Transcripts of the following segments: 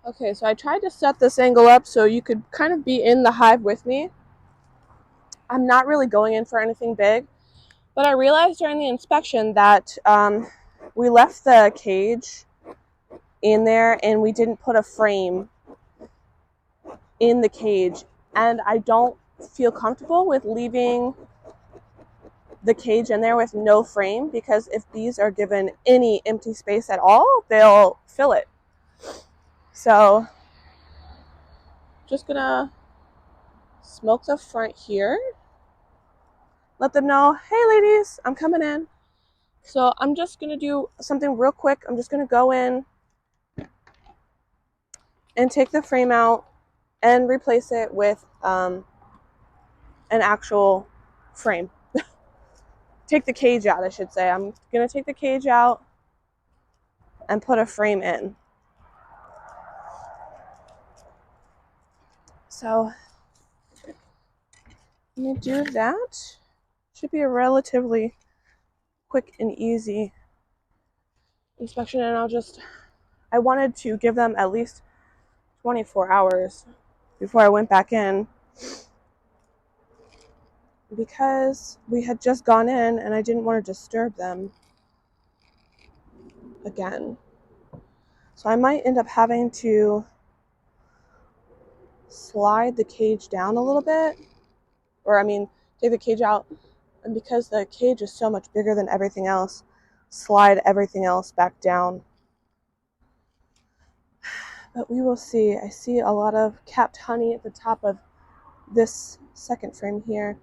Okay, so I tried to set this angle up so you could kind of be in the hive with me. I'm not really going in for anything big, but I realized during the inspection that we left the cage in there and we didn't put a frame in the cage, and I don't feel comfortable with leaving the cage in there with no frame, because if bees are given any empty space at all, they'll fill it. So just gonna smoke the front here, let them know, hey ladies, I'm coming in. So I'm just gonna do something real quick. I'm just gonna go in and take the frame out and replace it with an actual frame. Take the cage out, I should say. I'm gonna take the cage out and put a frame in. So let me do that. Should be a relatively quick and easy inspection, and I wanted to give them at least 24 hours before I went back in, because we had just gone in and I didn't want to disturb them again. So I might end up having to slide the cage down a little bit, or take the cage out, and because the cage is so much bigger than everything else, slide everything else back down. But we will see. I see a lot of capped honey at the top of this second frame here.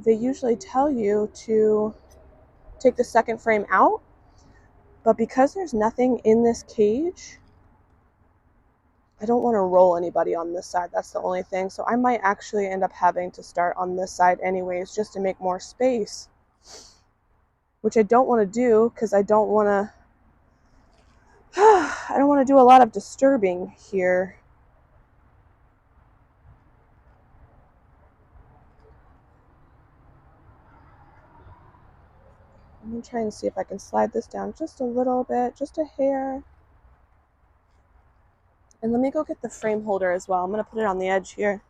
They usually tell you to take the second frame out, but because there's nothing in this cage, I don't want to roll anybody on this side. That's the only thing. So I might actually end up having to start on this side anyways, just to make more space, which I don't want to do, because I don't want to do a lot of disturbing here. I'm going to try and see if I can slide this down just a little bit, just a hair. And let me go get the frame holder as well. I'm going to put it on the edge here.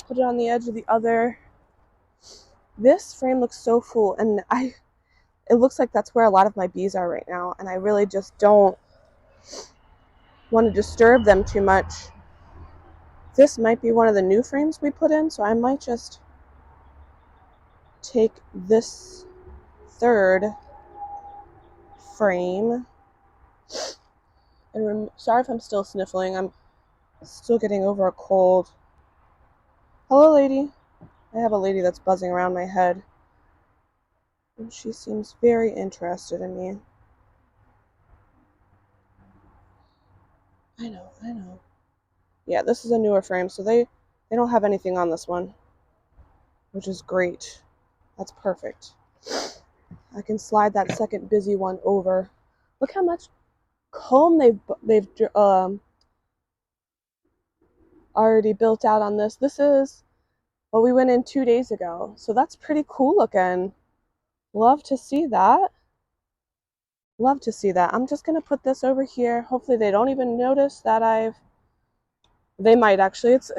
Put it on the edge of the other. This frame looks so full, and it looks like that's where a lot of my bees are right now, and I really just don't want to disturb them too much. This might be one of the new frames we put in, so I might just take this third frame. And sorry if I'm still sniffling. I'm still getting over a cold. Hello, lady. I have a lady that's buzzing around my head, and she seems very interested in me. I know. Yeah, this is a newer frame, so they don't have anything on this one, which is great. That's perfect. I can slide that second busy one over. Look how much comb they've already built out on this. This is what we went in 2 days ago, so that's pretty cool looking. Love to see that. Love to see that. I'm just gonna put this over here. Hopefully they don't even notice that they might actually. It's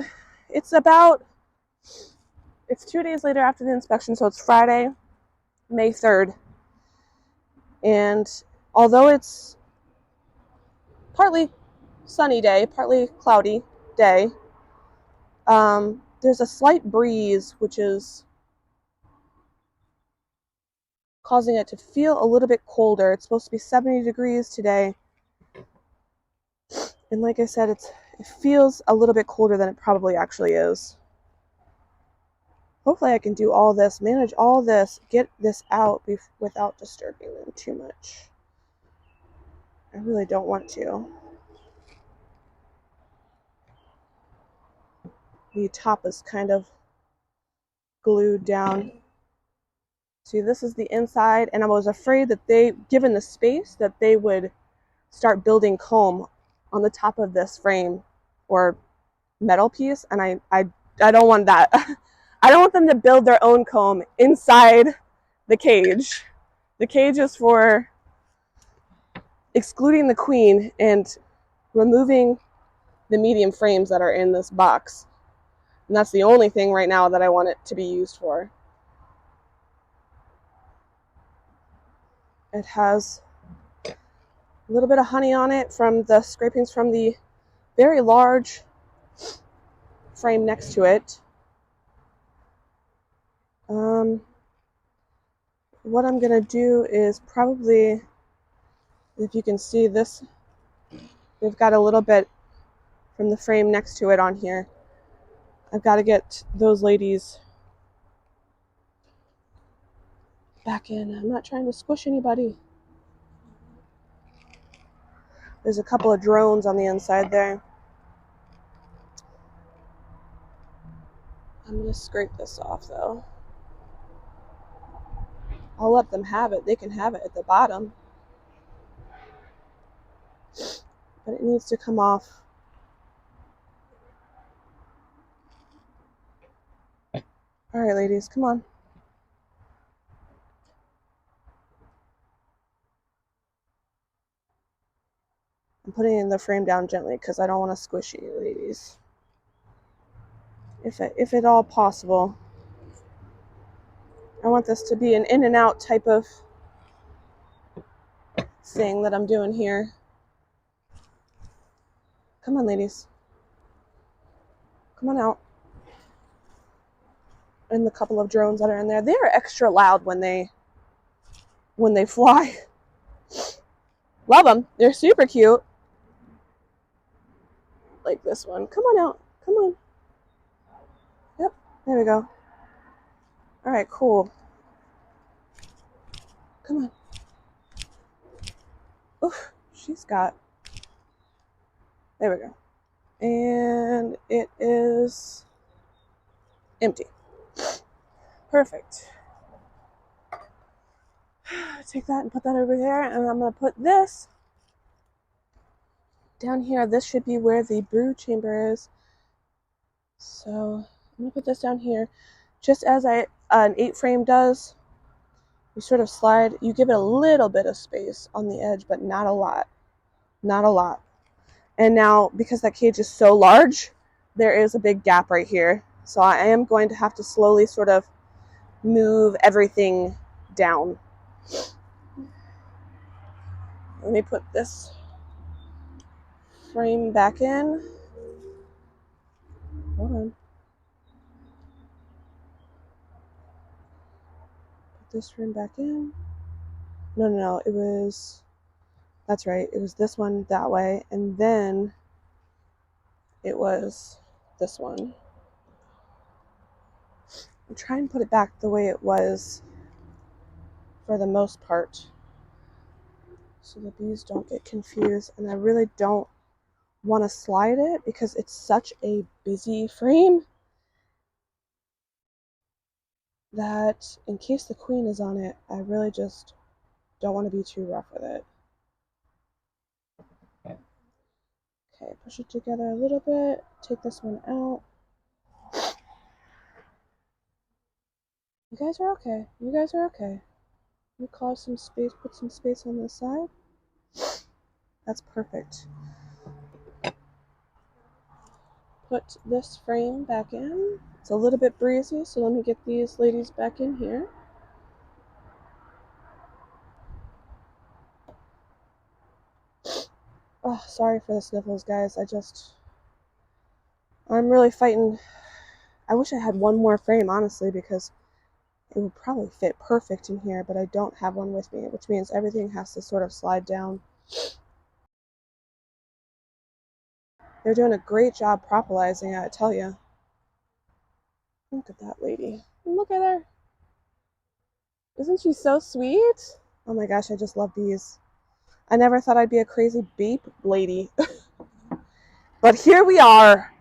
2 days later after the inspection, so it's Friday, May 3rd. And although it's partly sunny day, partly cloudy day, there's a slight breeze, which is causing it to feel a little bit colder. It's supposed to be 70 degrees today. And like I said, it feels a little bit colder than it probably actually is. Hopefully I can do all this, manage all this, get this out without disturbing them too much. I really don't want to. The top is kind of glued down. See, this is the inside, and I was afraid that given the space, that they would start building comb on the top of this frame or metal piece, and I don't want that. I don't want them to build their own comb inside the cage. The cage is for excluding the queen and removing the medium frames that are in this box. And that's the only thing right now that I want it to be used for. It has a little bit of honey on it from the scrapings from the very large frame next to it. What I'm going to do is probably, if you can see this, we've got a little bit from the frame next to it on here. I've got to get those ladies back in. I'm not trying to squish anybody. There's a couple of drones on the inside there. I'm going to scrape this off though. I'll let them have it. They can have it at the bottom. But it needs to come off. All right, ladies, come on. I'm putting the frame down gently because I don't want to squish you, ladies. If at all possible. I want this to be an in and out type of thing that I'm doing here. Come on, ladies. Come on out. And the couple of drones that are in there, they are extra loud when they fly. Love them. They're super cute. Like this one. Come on out. Come on. Yep. There we go. All right, cool. Come on. Oof. She's got. There we go. And it is empty. Perfect. Take that and put that over there, and I'm going to put this down here. This should be where the brew chamber is. So I'm going to put this down here. Just as an 8-frame does, you sort of slide, you give it a little bit of space on the edge, but not a lot. Not a lot. And now, because that cage is so large, there is a big gap right here. So I am going to have to slowly sort of move everything down. Let me put this frame back in. Hold on. Put this frame back in. No, it was, that's right, it was this one that way, and then it was this one. I'm trying to put it back the way it was for the most part, so the bees don't get confused, and I really don't want to slide it because it's such a busy frame that in case the queen is on it, I really just don't want to be too rough with it. Okay, push it together a little bit, take this one out. You guys are okay. You guys are okay. You carve some space, put some space on this side. That's perfect. Put this frame back in. It's a little bit breezy, so let me get these ladies back in here. Oh, sorry for the sniffles, guys. I'm really fighting. I wish I had one more frame, honestly, because it would probably fit perfect in here, but I don't have one with me, which means everything has to sort of slide down. They're doing a great job propolizing it, I tell you. Look at that lady. Look at her. Isn't she so sweet? Oh my gosh, I just love bees. I never thought I'd be a crazy bee lady. But here we are.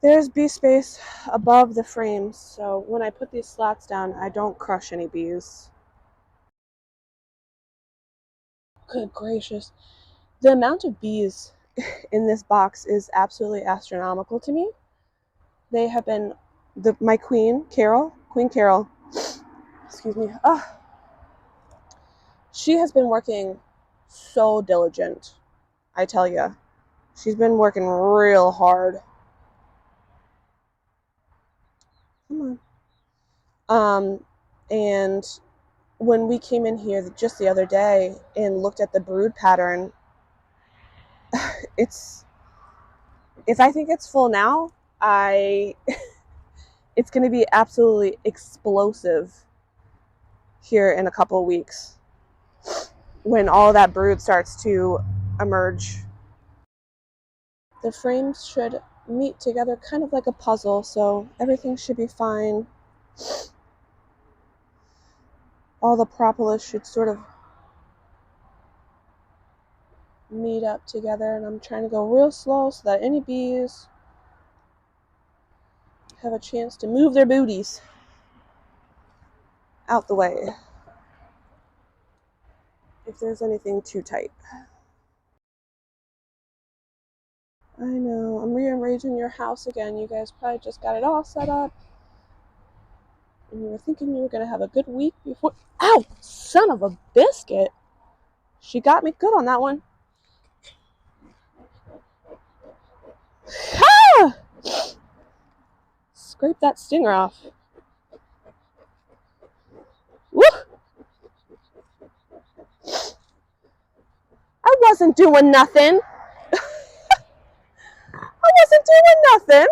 There's bee space above the frames, so when I put these slats down, I don't crush any bees. Good gracious. The amount of bees in this box is absolutely astronomical to me. They have been, my queen, Carol, Queen Carol, excuse me, she has been working so diligent, I tell you. She's been working real hard. Come on. And when we came in here just the other day and looked at the brood pattern, if I think it's full now, it's going to be absolutely explosive here in a couple of weeks when all that brood starts to emerge. The frames should meet together kind of like a puzzle, so everything should be fine. All the propolis should sort of meet up together, and I'm trying to go real slow so that any bees have a chance to move their booties out the way if there's anything too tight. I know, I'm rearranging your house again. You guys probably just got it all set up, and you were thinking you were going to have a good week before. Ow! Son of a biscuit! She got me good on that one. Ah! Scrape that stinger off. Woo! I wasn't doing nothing. I wasn't doing nothing.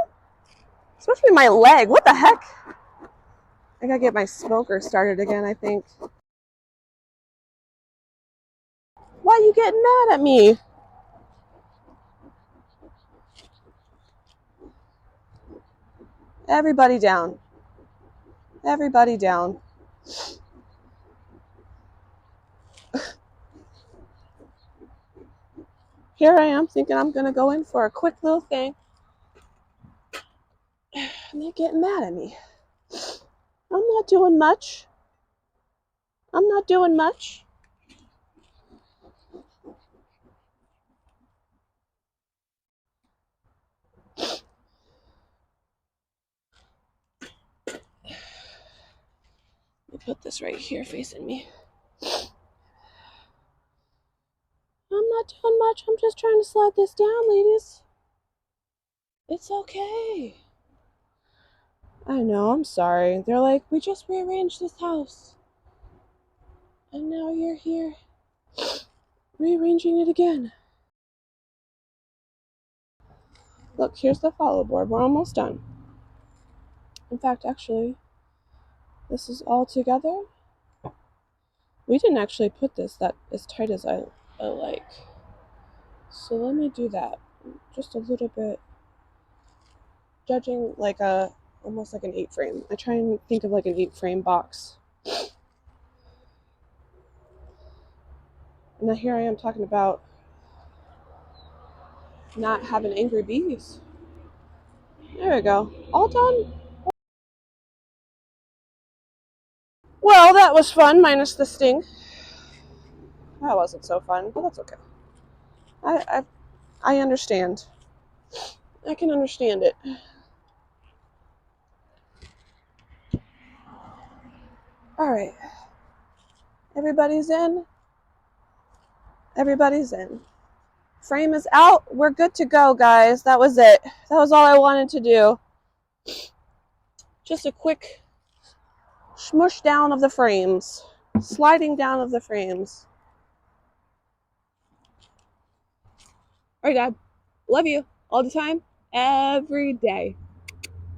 Especially my leg. What the heck? I gotta get my smoker started again, I think. Why are you getting mad at me? Everybody down. Everybody down. Here I am thinking I'm gonna go in for a quick little thing. And they're getting mad at me. I'm not doing much. I'm not doing much. Let me put this right here facing me. I'm not doing much. I'm just trying to slide this down, ladies. It's okay. I know, I'm sorry. They're like, we just rearranged this house. And now you're here rearranging it again. Look, here's the follow board. We're almost done. In fact, actually, this is all together. We didn't actually put this that as tight as I like. So let me do that. Just a little bit. Judging like almost like an 8-frame. I try and think of like an 8-frame box. And now here I am talking about not having angry bees. There we go. All done. Well, that was fun, minus the sting. That wasn't so fun, but that's okay. I understand. I can understand it. All right. Everybody's in. Everybody's in. Frame is out. We're good to go, guys. That was it. That was all I wanted to do. Just a quick smush down of the frames. Sliding down of the frames. All right, Dad. Love you all the time, every day.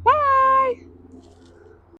Bye.